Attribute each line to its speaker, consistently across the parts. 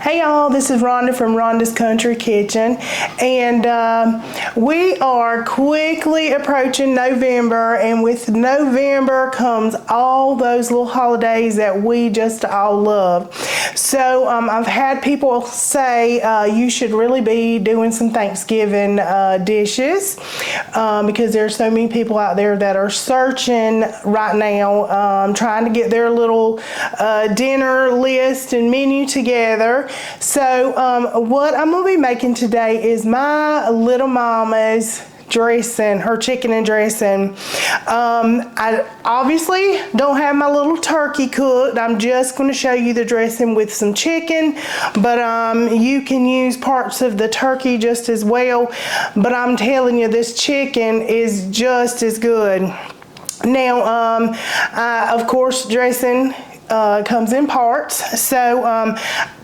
Speaker 1: Hey y'all, this is Rhonda from Rhonda's Country Kitchen, and we are quickly approaching November, and with November comes all those little holidays that we just all love. So I've had people say you should really be doing some Thanksgiving dishes because there's so many people out there that are searching right now, trying to get their little dinner list and menu together. So what I'm going to be making today is my little Momma's dressing, her chicken and dressing. I obviously don't have my little turkey cooked. I'm just going to show you the dressing with some chicken, but you can use parts of the turkey just as well. But I'm telling you, this chicken is just as good. Now, of course, dressing comes in parts, so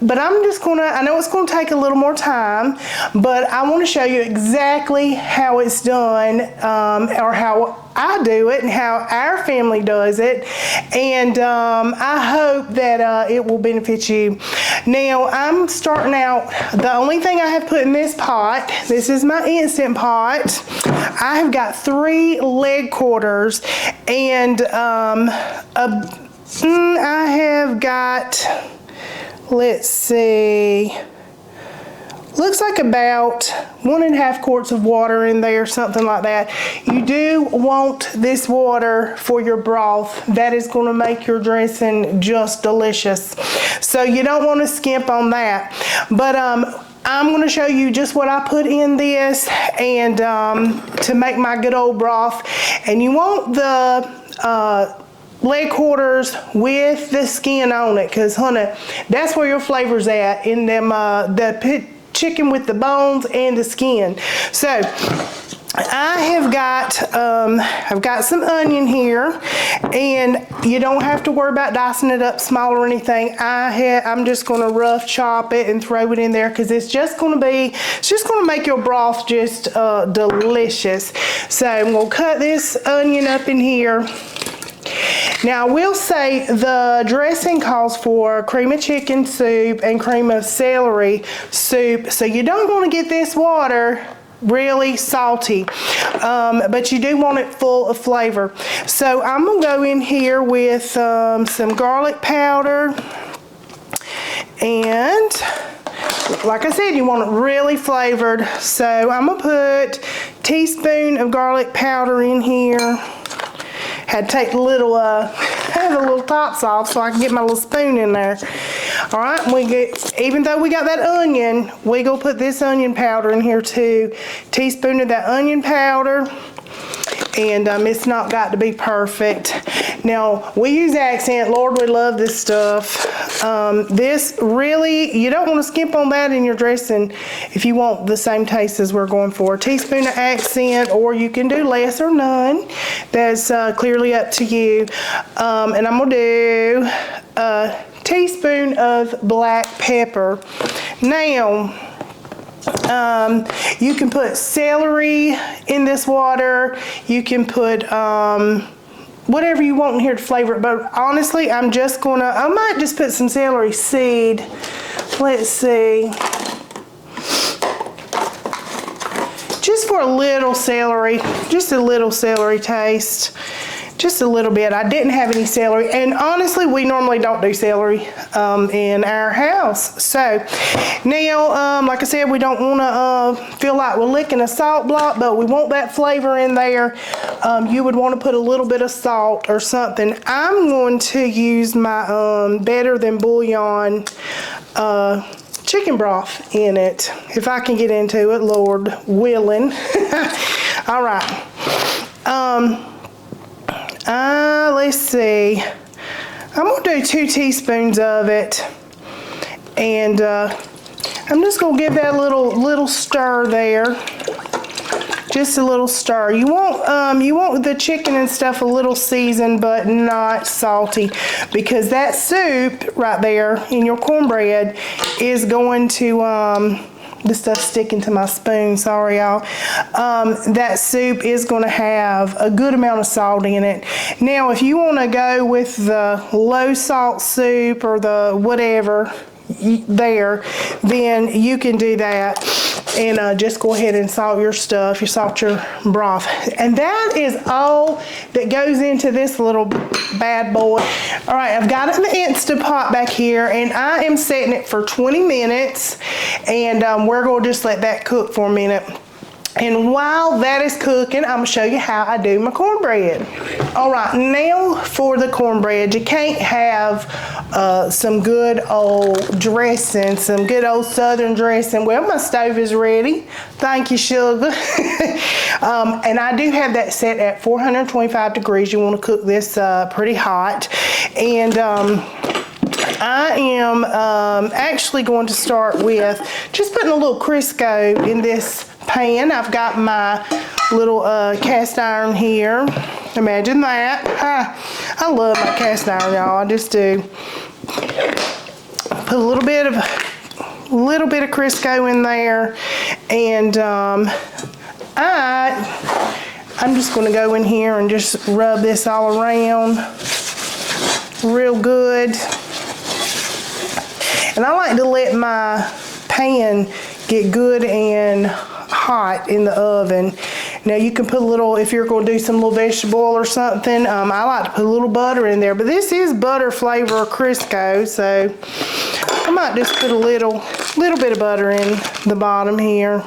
Speaker 1: but I'm just gonna, I know it's gonna take a little more time, but I want to show you exactly how it's done, or how I do it and how our family does it, and I hope that it will benefit you. Now I'm starting out, the only thing I have put in this pot, this is my Instant Pot. I have got 3 leg quarters and I have got, let's see, looks like about 1.5 quarts of water in there, something like that. You do want this water for your broth. That is going to make your dressing just delicious. So you don't want to skimp on that. But I'm going to show you just what I put in this and to make my good old broth. And you want the leg quarters with the skin on it, because honey, that's where your flavor's at, in them the chicken with the bones and the skin. So I have got I've got some onion here, and you don't have to worry about dicing it up small or anything. I'm just going to rough chop it and throw it in there, because it's just going to make your broth just delicious. So I'm going to cut this onion up in here. Now I will say the dressing calls for cream of chicken soup and cream of celery soup, so you don't want to get this water really salty, but you do want it full of flavor. So I'm going to go in here with some garlic powder, and like I said, you want it really flavored. So I'm going to put a teaspoon of garlic powder in here. Had to take the little, have a little tops off so I can get my little spoon in there. All right, even though we got that onion, we gonna put this onion powder in here too. Teaspoon of that onion powder, and it's not got to be perfect. Now we use accent. Lord, we love this stuff. This really, you don't want to skimp on that in your dressing if you want the same taste as we're going for. A teaspoon of accent, or you can do less or none. That's clearly up to you. And I'm gonna do a teaspoon of black pepper. Now, you can put celery in this water. You can put whatever you want in here to flavor it, but honestly, I might just put some celery seed. Let's see. Just for a little celery, just a little celery taste. Just a little bit. I didn't have any celery, and honestly, we normally don't do celery in our house. So now, like I said, we don't want to feel like we're licking a salt block, but we want that flavor in there. You would want to put a little bit of salt or something. I'm going to use my Better Than Bouillon chicken broth in it, if I can get into it, Lord willing. All right. Let's see. I'm going to do 2 teaspoons of it, and I'm just going to give that a little stir there. Just a little stir. You want the chicken and stuff a little seasoned, but not salty, because that soup right there in your cornbread is going to this stuff's sticking to my spoon, sorry y'all. That soup is going to have a good amount of salt in it. Now if you want to go with the low salt soup or the whatever, there, then you can do that. And just go ahead and salt your stuff, you salt your broth. And that is all that goes into this little bad boy. All right, I've got an Instant Pot back here, and I am setting it for 20 minutes. And we're going to just let that cook for a minute. And while that is cooking, I'm going to show you how I do my cornbread. All right, now for the cornbread. You can't have some good old dressing, some good old southern dressing. Well, my stove is ready. Thank you, sugar. And I do have that set at 425 degrees. You want to cook this pretty hot. And I am actually going to start with just putting a little Crisco in this pan. I've got my little cast iron here. Imagine that. I love my cast iron, y'all. I just do. Put a little bit of Crisco in there, and I'm just going to go in here and just rub this all around real good. And I like to let my pan get good and hot in the oven. Now you can put a little, if you're going to do some little vegetable oil or something, I like to put a little butter in there, but this is butter flavor Crisco, so I might just put a little bit of butter in the bottom here,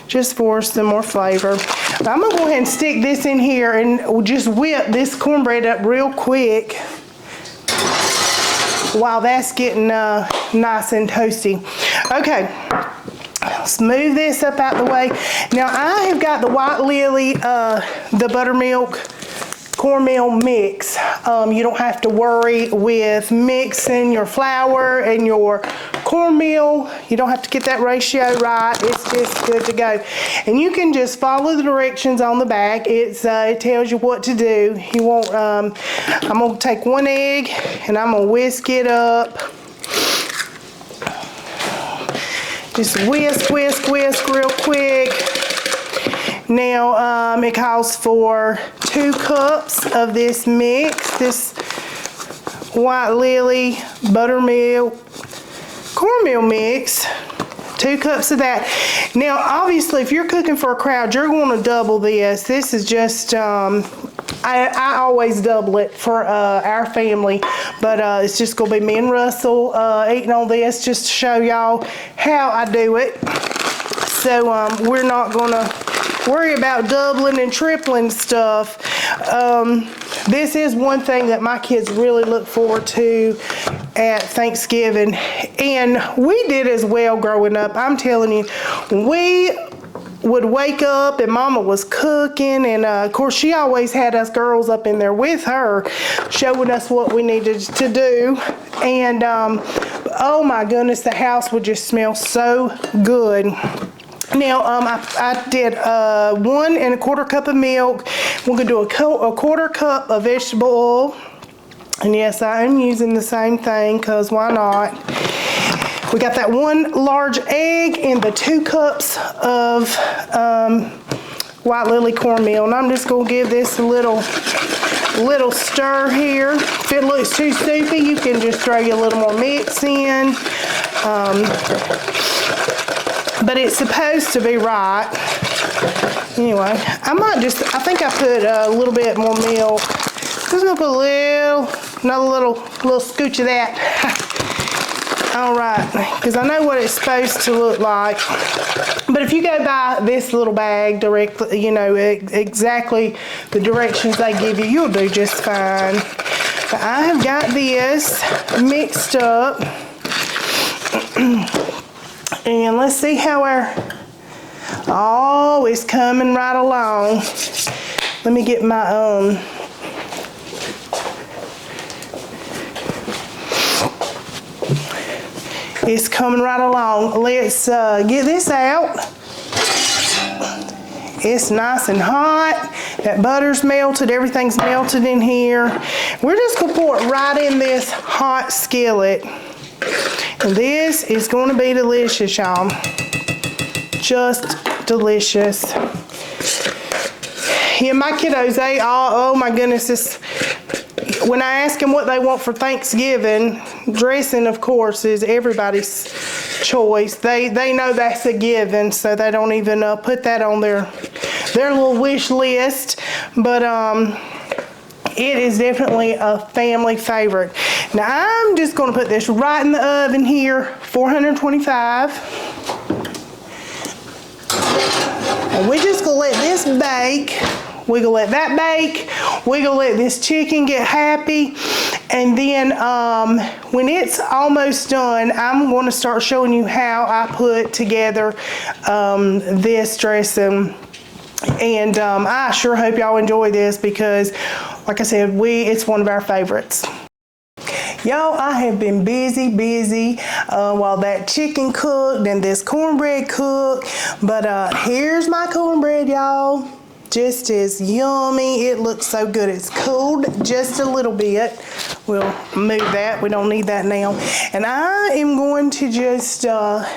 Speaker 1: just for some more flavor. But I'm gonna go ahead and stick this in here and just whip this cornbread up real quick while that's getting nice and toasty. Okay. Let's move this up out the way. Now I have got the White Lilly, the buttermilk cornmeal mix. You don't have to worry with mixing your flour and your cornmeal. You don't have to get that ratio right. It's just good to go. And you can just follow the directions on the back. It tells you what to do. You want, I'm gonna take one egg and I'm gonna whisk it up. Just whisk real quick. Now it calls for 2 cups of this mix, this White Lilly buttermilk cornmeal mix. 2 cups of that. Now obviously if you're cooking for a crowd, you're going to double this. This is just I always double it for our family, but it's just gonna be me and Russell eating on this, just to show y'all how I do it. So we're not gonna worry about doubling and tripling stuff. This is one thing that my kids really look forward to at Thanksgiving, and we did as well growing up. I'm telling you, we would wake up and Mama was cooking, and of course she always had us girls up in there with her showing us what we needed to do. And oh my goodness, the house would just smell so good. Now I did 1 1/4 cup of milk. We're gonna do a 1/4 cup of vegetable oil, and yes, I am using the same thing because why not. We got that 1 large egg and the 2 cups of White Lilly cornmeal. And I'm just gonna give this a little stir here. If it looks too soupy, you can just throw you a little more mix in. But it's supposed to be right. Anyway, I think I put a little bit more milk. Just gonna put another little scooch of that. All right, because I know what it's supposed to look like. But if you go by this little bag directly, you know exactly the directions they give you, you'll do just fine. But I have got this mixed up. And let's see how oh, it's coming right along. Let me get my own. It's coming right along. Let's get this out. It's nice and hot. That butter's melted. Everything's melted in here. We're just going to pour it right in this hot skillet. And this is going to be delicious, y'all. Just delicious. Yeah, my kiddos, oh my goodness, when I ask them what they want for Thanksgiving, dressing, of course, is everybody's choice. They know that's a given, so they don't even put that on their little wish list. But it is definitely a family favorite. Now I'm just going to put this right in the oven here, 425. And we're just going to let this bake. We're going to let that bake. We're going to let this chicken get happy. And then when it's almost done, I'm going to start showing you how I put together this dressing. And I sure hope y'all enjoy this because, like I said, it's one of our favorites. Y'all, I have been busy while that chicken cooked and this cornbread cooked. But here's my cornbread, y'all. Just as yummy. It looks so good. It's cooled just a little bit. We'll move that. We don't need that now. And I am going to just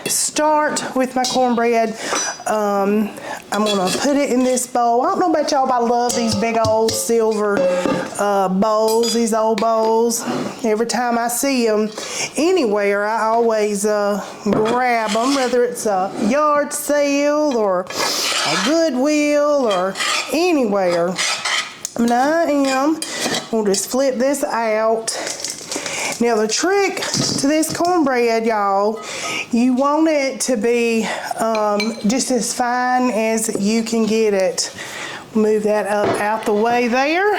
Speaker 1: start with my cornbread. I'm going to put it in this bowl. I don't know about y'all, but I love these big old silver bowls, these old bowls. Every time I see them anywhere, I always grab them, whether it's a yard sale or a Goodwill or anywhere. And we'll just flip this out. Now the trick to this cornbread, y'all, you want it to be just as fine as you can get it. Move that up out the way there.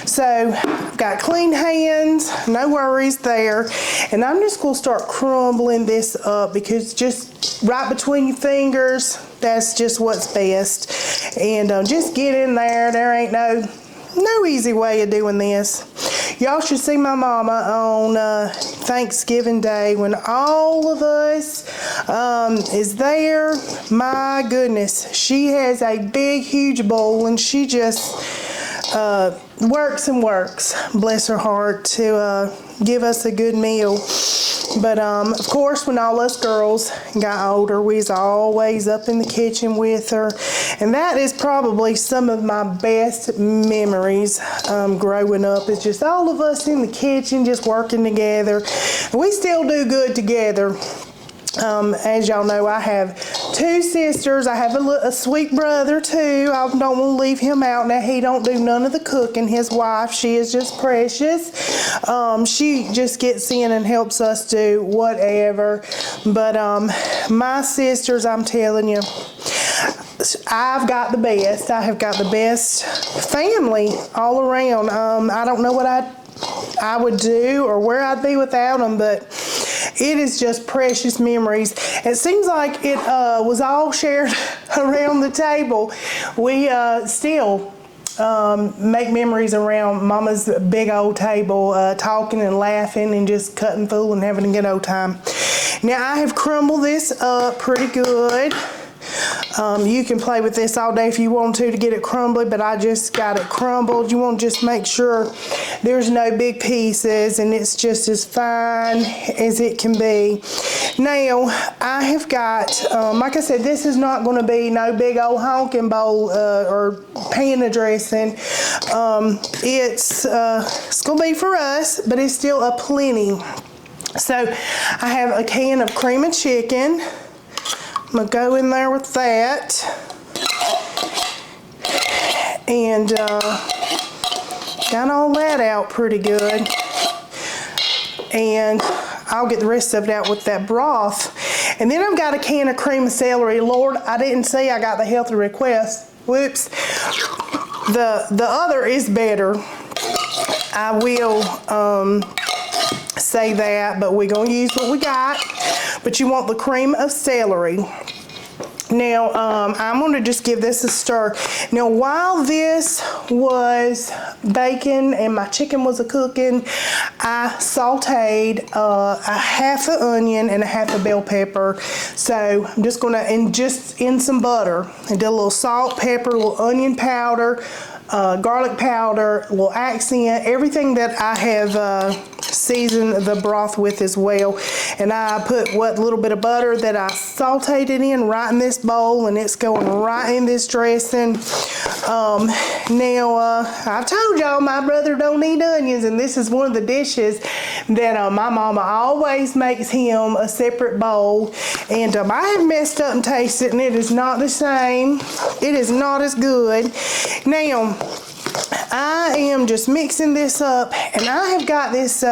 Speaker 1: So I've got clean hands, no worries there. And I'm just going to start crumbling this up because just right between your fingers, that's just what's best. And just get in there. There ain't no easy way of doing this. Y'all should see my mama on Thanksgiving Day when all of us is there. My goodness, she has a big, huge bowl and she just works and works, bless her heart, to give us a good meal. But of course, when all us girls got older, we was always up in the kitchen with her, and that is probably some of my best memories growing up. It's just all of us in the kitchen just working together. We still do good together. As y'all know, I have two sisters. I have a sweet brother too. I don't want to leave him out. Now, he don't do none of the cooking. His wife, she is just precious. She just gets in and helps us do whatever. But my sisters, I'm telling you, I've got the best. I have got the best family all around. I don't know what I would do or where I'd be without them, but it is just precious memories. It seems like it was all shared around the table. We still make memories around Mama's big old table, talking and laughing and just cutting fool and having a good old time. Now I have crumbled this up pretty good. You can play with this all day if you want to get it crumbly, but I just got it crumbled. You want to just make sure there's no big pieces and it's just as fine as it can be. Now, I have got, like I said, this is not going to be no big old honking bowl or pan of dressing. It's going to be for us, but it's still a plenty. So, I have a can of cream of chicken. I'm going to go in there with that. And got all that out pretty good. And I'll get the rest of it out with that broth. And then I've got a can of cream of celery. Lord, I didn't say I got the healthy request. Whoops. The other is better. I will say that, but we're going to use what we got. But you want the cream of celery. Now, I'm going to just give this a stir. Now, while this was baking and my chicken was a-cooking, I sauteed a half an onion and a half a bell pepper. So, I'm just going to, and just in some butter, and did a little salt, pepper, a little onion powder, garlic powder, a little accent, everything that I have seasoned the broth with as well. And I put what little bit of butter that I sauteed it in right in this bowl, and it's going right in this dressing. Now, I told y'all my brother don't eat onions, and this is one of the dishes that my mama always makes him a separate bowl. And I have messed up and tasted it, and it is not the same. It is not as good. Now, I am just mixing this up, and I have got this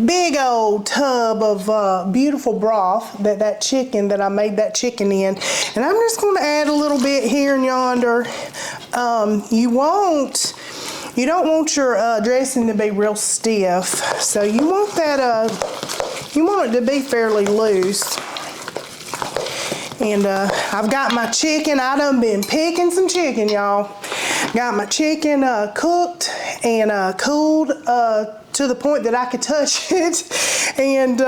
Speaker 1: big old tub of beautiful broth that chicken that I made that chicken in, and I'm just going to add a little bit here and yonder. You don't want your dressing to be real stiff, so you want that you want it to be fairly loose. And I've got my chicken. I done been picking some chicken, y'all. Got my chicken cooked and cooled to the point that I could touch it. And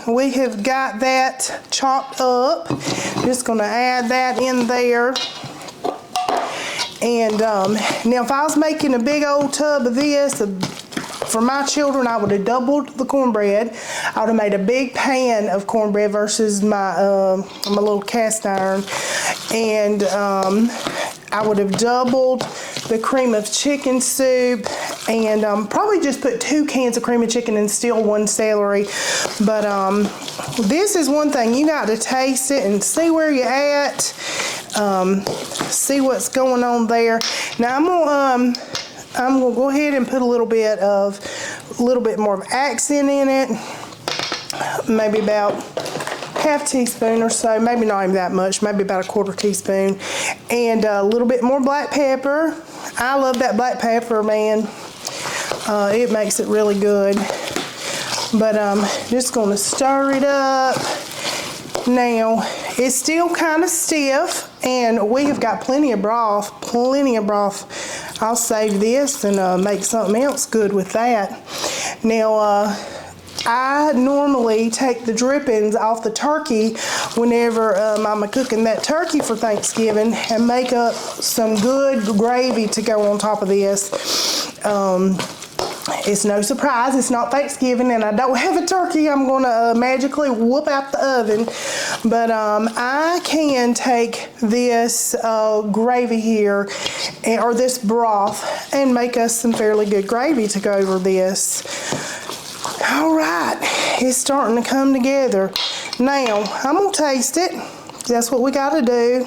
Speaker 1: we have got that chopped up. Just gonna add that in there. And now if I was making a big old tub of this, for my children, I would have doubled the cornbread. I would have made a big pan of cornbread versus my little cast iron. And I would have doubled the cream of chicken soup, and probably just put 2 cans of cream of chicken and still 1 celery. But this is one thing, you got to taste it and see where you're at, see what's going on there. Now I'm gonna go ahead and put a little bit more of accent in it, maybe about half teaspoon or so, maybe not even that much, maybe about a 1/4 teaspoon, and a little bit more black pepper. I love that black pepper, man. It makes it really good. But I'm just gonna stir it up. Now, it's still kind of stiff, and we have got plenty of broth. I'll save this and make something else good with that. Now, I normally take the drippings off the turkey whenever I'm cooking that turkey for Thanksgiving, and make up some good gravy to go on top of this. It's no surprise, it's not Thanksgiving and I don't have a turkey I'm gonna magically whoop out the oven, but I can take this gravy here, or this broth, and make us some fairly good gravy to go over this. All right, it's starting to come together. Now, I'm gonna taste it. That's what we gotta do.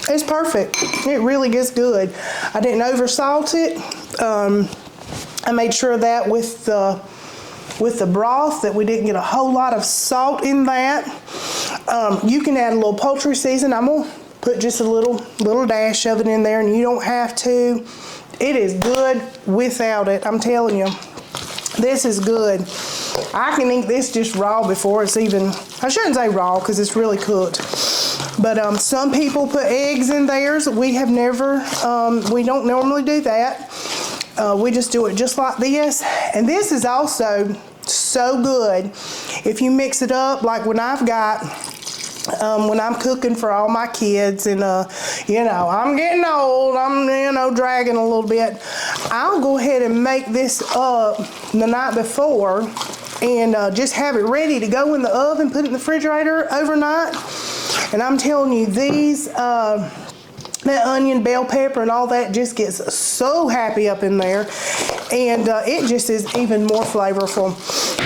Speaker 1: It's perfect. It really gets good. I didn't over salt it. I made sure of that with the broth, that we didn't get a whole lot of salt in that. You can add a little poultry season. I'm gonna put just a little dash of it in there, and you don't have to. It is good without it. I'm telling you, this is good. I can eat this just raw before it's even, I shouldn't say raw because it's really cooked. But some people put eggs in theirs. We have never, we don't normally do that. We just do it just like this. And this is also so good if you mix it up like when I've got, when I'm cooking for all my kids, and you know, I'm getting old, I'm, you know, dragging a little bit. I'll go ahead and make this up the night before and just have it ready to go in the oven, put it in the refrigerator overnight. And I'm telling you, these, that onion, bell pepper, and all that just gets so happy up in there. And it just is even more flavorful.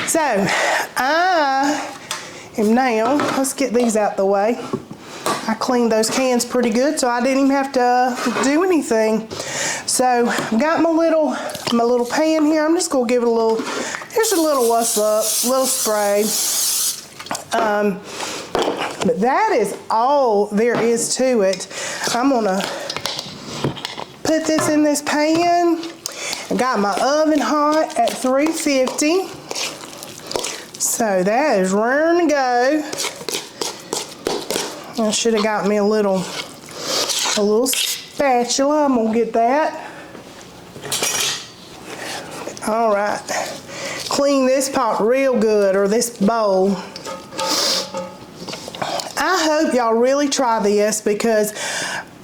Speaker 1: So, I am now, let's get these out the way. I cleaned those cans pretty good, so I didn't even have to do anything. So, I've got my little pan here. I'm just gonna give it a little, here's a little what's up, little spray. But that is all there is to it. I'm gonna put this in this pan. I got my oven hot at 350. So that is raring to go. I should have got me a little spatula. I'm gonna get that. All right. Clean this pot real good, or this bowl. I hope y'all really try this, because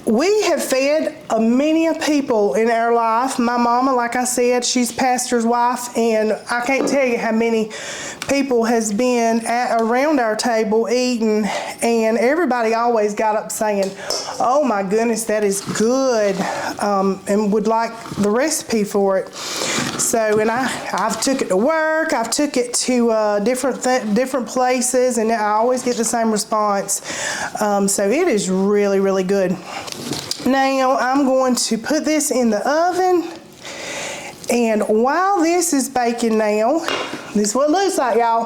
Speaker 1: we have fed many people in our life. My mama, like I said, she's pastor's wife, and I can't tell you how many people has been around our table eating, and everybody always got up saying, oh my goodness, that is good, and would like the recipe for it. So, and I've took it to work, I've took it to different places, and I always get the same response. So it is really, really good. Now I'm going to put this in the oven, and while this is baking now, this is what it looks like, y'all.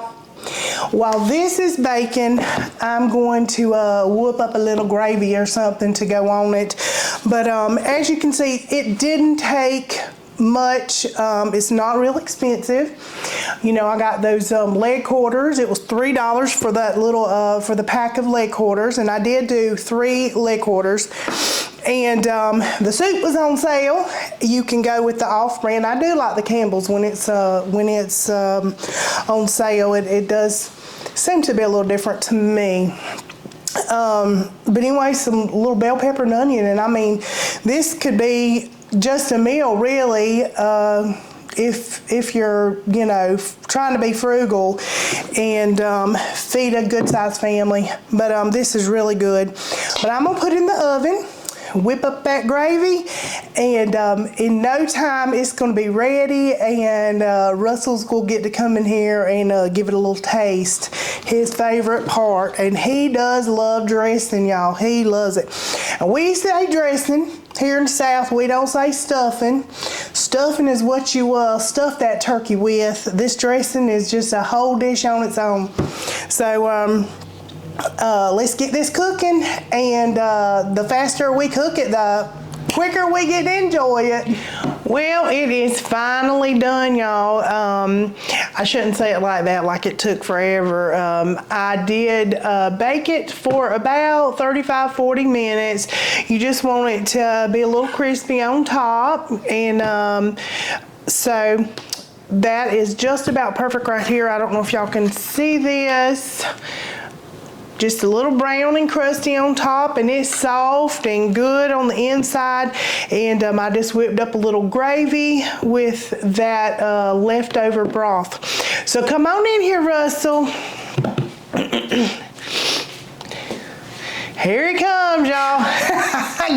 Speaker 1: While this is baking, I'm going to whoop up a little gravy or something to go on it. But as you can see, it didn't take much. It's not real expensive. You know, I got those leg quarters. It was $3 for that little for the pack of leg quarters, and I did do 3 leg quarters. And the soup was on sale. You can go with the off-brand. I do like the Campbell's when it's on sale. It does seem to be a little different to me. But anyway, some little bell pepper and onion, and I mean, this could be just a meal, really, if you're, you know, trying to be frugal and feed a good-sized family. But this is really good. But I'm gonna put it in the oven, whip up that gravy, and in no time it's going to be ready, and Russell's going to get to come in here and give it a little taste, his favorite part. And he does love dressing, y'all. He loves it. And we say dressing here in the South. We don't say stuffing. Stuffing is what you stuff that turkey with. This dressing is just a whole dish on its own. So let's get this cooking, and the faster we cook it, the quicker we get to enjoy it. Well, it is finally done, y'all. I shouldn't say it like that, like it took forever. I did bake it for about 35-40 minutes. You just want it to be a little crispy on top, and so that is just about perfect right here. I don't know if y'all can see this. Just a little brown and crusty on top, and it's soft and good on the inside. And I just whipped up a little gravy with that leftover broth. So come on in here, Russell. Here he comes, y'all.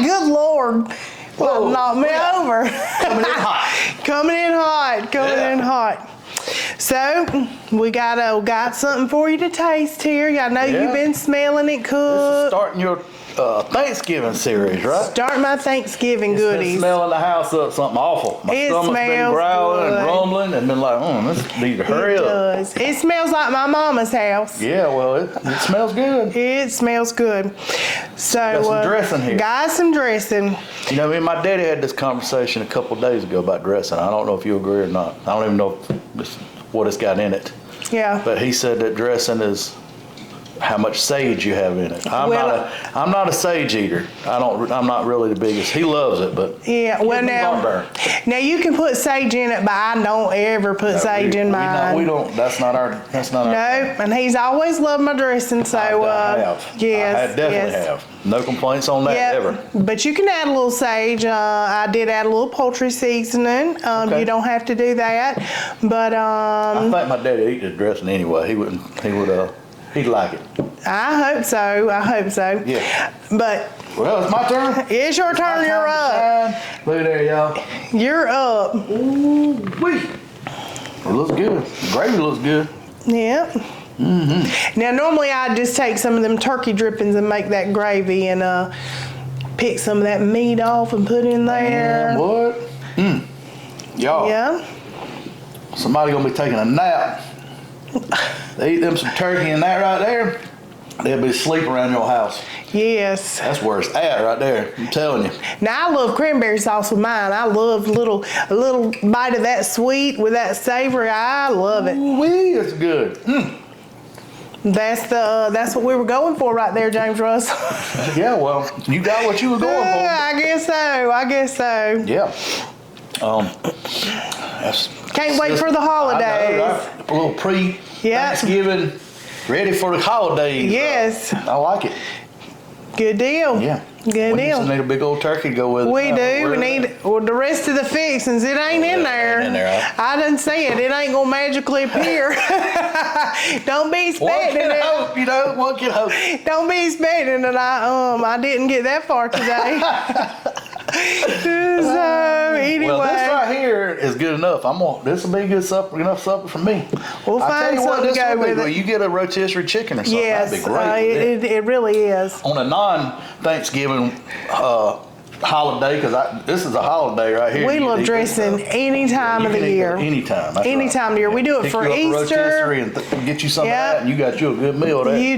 Speaker 1: Good Lord. Well, knock me over. Coming in hot. Coming in hot. Coming in hot. So we got something for you to taste here. I know you've been smelling it cook.
Speaker 2: This is starting your Thanksgiving series, right?
Speaker 1: Starting my Thanksgiving goodies.
Speaker 2: Been smelling the house up something awful. My stomach's been growling and rumbling, and been like, this need to hurry up. It does.
Speaker 1: It smells like my mama's house.
Speaker 2: Yeah, well, it smells good.
Speaker 1: It smells good. So
Speaker 2: got some dressing here.
Speaker 1: Got some dressing.
Speaker 2: You know, me and my daddy had this conversation a couple days ago about dressing. I don't know if you agree or not. I don't even know what it's got in it.
Speaker 1: Yeah.
Speaker 2: But he said that dressing is how much sage you have in it. I'm not a sage eater. I'm not really the biggest. He loves it, but
Speaker 1: yeah. Well, now you can put sage in it, but I don't ever put sage in mine.
Speaker 2: We don't. That's not our.
Speaker 1: No, and he's always loved my dressing. So
Speaker 2: yes, I definitely have. No complaints on that ever.
Speaker 1: But you can add a little sage. I did add a little poultry seasoning. Okay. You don't have to do that, but
Speaker 2: I think my daddy eat this dressing anyway. He would. He'd like it.
Speaker 1: I hope so. I hope so.
Speaker 2: Yeah.
Speaker 1: But
Speaker 2: well, it's my turn.
Speaker 1: It's your turn. You're up.
Speaker 2: Look there, y'all.
Speaker 1: You're up.
Speaker 2: Ooh-wee. It looks good. The gravy looks good.
Speaker 1: Yeah. Mm-hmm. Now, normally I just take some of them turkey drippings and make that gravy, and pick some of that meat off and put in there.
Speaker 2: What? Y'all.
Speaker 1: Yeah.
Speaker 2: Somebody gonna be taking a nap. They eat them some turkey and that right there, they'll be asleep around your house.
Speaker 1: Yes.
Speaker 2: That's where it's at right there. I'm telling you.
Speaker 1: Now I love cranberry sauce with mine. I love a little bite of that sweet with that savory. I love it.
Speaker 2: Ooh-wee, it's good.
Speaker 1: That's what we were going for right there, James Russ.
Speaker 2: Yeah, well, you got what you were going for.
Speaker 1: I guess so.
Speaker 2: Yeah.
Speaker 1: Can't wait for the holidays.
Speaker 2: I know, right? A little Thanksgiving, ready for the holidays.
Speaker 1: Yes.
Speaker 2: I like it.
Speaker 1: Good deal.
Speaker 2: Yeah.
Speaker 1: Good
Speaker 2: We
Speaker 1: deal.
Speaker 2: just need a big old turkey to go with it.
Speaker 1: We
Speaker 2: now.
Speaker 1: do.
Speaker 2: Where
Speaker 1: We
Speaker 2: is
Speaker 1: need
Speaker 2: it?
Speaker 1: well, the rest of the fixings. It ain't in there.
Speaker 2: ain't in there, huh?
Speaker 1: I done said it ain't gonna magically appear. Don't be
Speaker 2: One
Speaker 1: expecting
Speaker 2: can
Speaker 1: it.
Speaker 2: hope, you know. One can hope.
Speaker 1: Don't be expecting that I didn't get that far today. So anyway,
Speaker 2: Well, this right here is good enough. This will be good supper, enough supper for me.
Speaker 1: We'll
Speaker 2: I
Speaker 1: find
Speaker 2: tell you what,
Speaker 1: something to
Speaker 2: this
Speaker 1: go
Speaker 2: will be.
Speaker 1: with
Speaker 2: Well,
Speaker 1: it.
Speaker 2: you get a rotisserie chicken or something.
Speaker 1: Yes,
Speaker 2: That'd be great.
Speaker 1: it really is.
Speaker 2: On a non-Thanksgiving holiday, because this is a holiday right here.
Speaker 1: We
Speaker 2: You
Speaker 1: love
Speaker 2: can eat
Speaker 1: dressing
Speaker 2: this
Speaker 1: any time
Speaker 2: stuff.
Speaker 1: of the
Speaker 2: You can eat
Speaker 1: year.
Speaker 2: that anytime. That's
Speaker 1: Any
Speaker 2: right.
Speaker 1: time of the year. We do it
Speaker 2: Pick
Speaker 1: for
Speaker 2: you up a
Speaker 1: Easter.
Speaker 2: rotisserie and get you some
Speaker 1: Yep.
Speaker 2: of that, and you got you a good meal there.
Speaker 1: You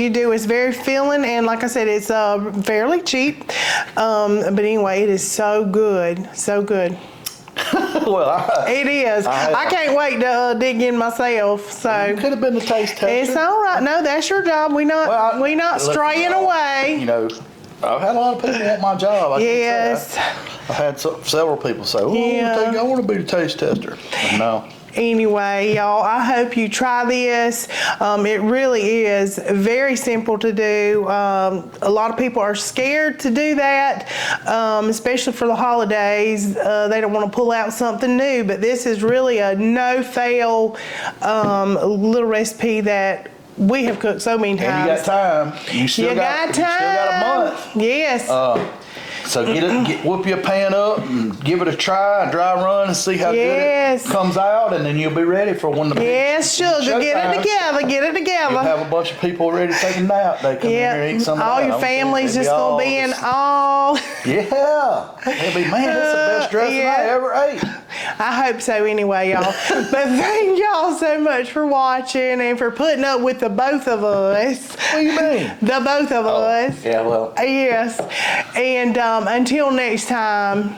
Speaker 1: do. It's very filling, and like I said, it's fairly cheap. But anyway, it is so good, so good.
Speaker 2: Well,
Speaker 1: It is. I can't wait to dig in myself.
Speaker 2: you
Speaker 1: So
Speaker 2: could have been the taste tester.
Speaker 1: it's all right. No, that's your job. We not
Speaker 2: Listen,
Speaker 1: straying away.
Speaker 2: You know, I've had a lot of people want my job. I can't say
Speaker 1: Yes.
Speaker 2: that. I've had several people say, "Oh,
Speaker 1: Yeah.
Speaker 2: I want to be the taste tester." No.
Speaker 1: Anyway, y'all, I hope you try this. It really is very simple to do. A lot of people are scared to do that, especially for the holidays. They don't want to pull out something new, but this is really a no-fail little recipe that we have cooked so many times.
Speaker 2: And you got time. You still got
Speaker 1: time.
Speaker 2: You still got a month.
Speaker 1: Yes.
Speaker 2: So whoop your pan up and give it a try, a dry run, and see how
Speaker 1: Yes.
Speaker 2: good it comes out, and then you'll be ready for when the big
Speaker 1: Yes, sugar. Get it
Speaker 2: showtime.
Speaker 1: together. Get it
Speaker 2: You'll
Speaker 1: together.
Speaker 2: have a bunch of people ready to take a nap. They come in here and eat some of
Speaker 1: all
Speaker 2: that.
Speaker 1: your
Speaker 2: I'm telling you,
Speaker 1: family's
Speaker 2: they'll
Speaker 1: just
Speaker 2: be
Speaker 1: gonna
Speaker 2: all
Speaker 1: be in
Speaker 2: just-
Speaker 1: all.
Speaker 2: Yeah. They'll be, man, that's the best dressing
Speaker 1: Yeah.
Speaker 2: I ever ate.
Speaker 1: I hope so anyway, y'all. But thank y'all so much for watching and for putting up with the both of us.
Speaker 2: What do you mean?
Speaker 1: The both of us.
Speaker 2: Yeah, well.
Speaker 1: Yes. And until next time.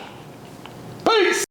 Speaker 2: Peace.